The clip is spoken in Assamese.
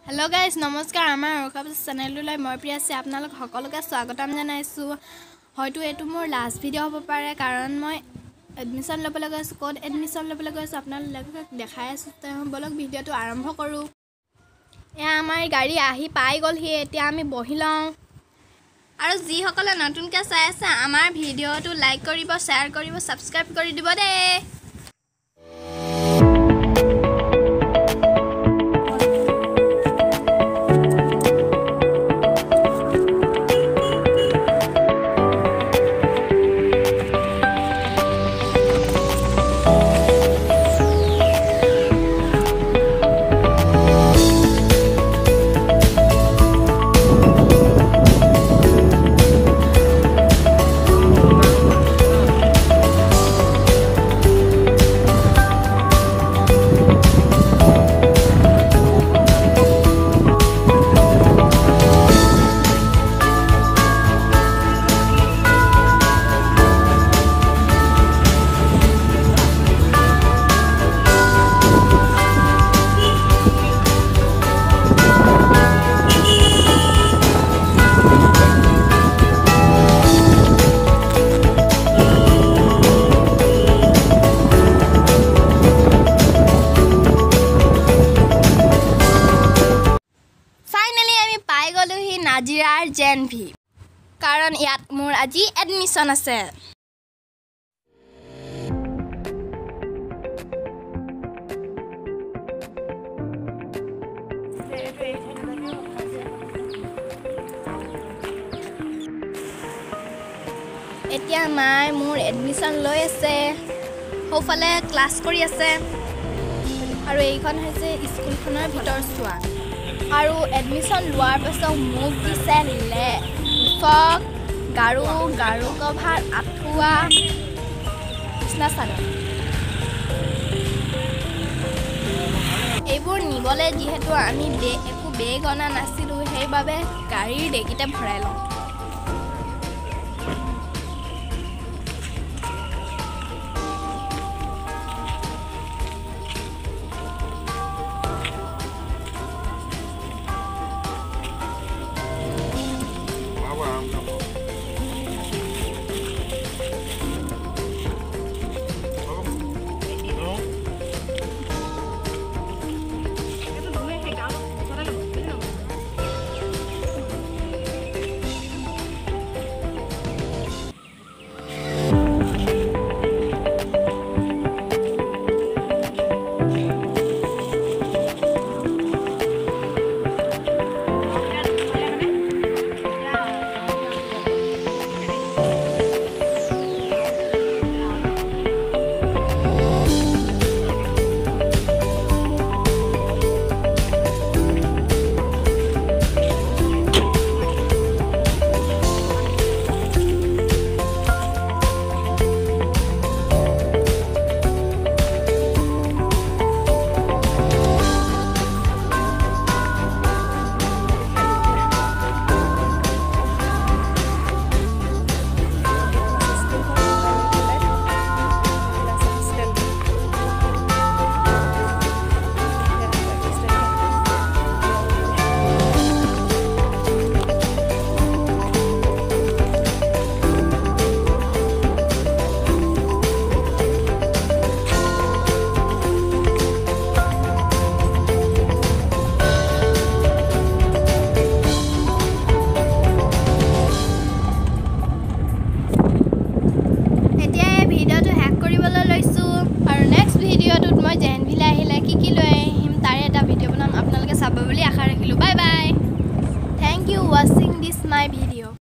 हेलो गाइस नमस्कार आमार रखाब चेनेलटोলৈ মই প্ৰিয়া আছে আপোনালোক সকলোকে স্বাগতম জনাইছো হয়তো এটো মোৰ লাষ্ট ভিডিও হ'ব পাৰে কাৰণ মই এডমিশন লবলৈ গৈছো কোড এডমিশন লবলৈ গৈছো আপোনালোকক দেখাই আছো বলক ভিডিওটো আৰম্ভ কৰো এ আমাৰ গাড়ী আহি পাই গল হি এতিয়া আমি বহিলাও আৰু যি সকলে নতুনকৈ চাই আছে আমাৰ ভিডিওটো লাইক কৰিব শেয়াৰ কৰিব সাবস্ক্ৰাইব কৰি দিব দে নাজিৰাৰ জেনভি কাৰণ ইয়াত মোৰ আজি এডমিশন আছে এতিয়া মাই মোৰ এডমিশন লৈ আছে হোফালে ক্লাস কৰি আছে আৰু এইখন হৈছে স্কুলখনৰ ভিতৰ চোৱা আৰু এডমিশন লোৱাৰ পাছত মোক দিছে লে ফক গাৰু কভাৰ আঠুৱা বিছনা চাদৰ এইবোৰ নিবলে যিহেতু আমি একো বেগ অনা নাছিলো সেইবাবে গাড়ীৰ ডেকিতে ভৰাই লওঁ Bye bye. Thank you watching this my video.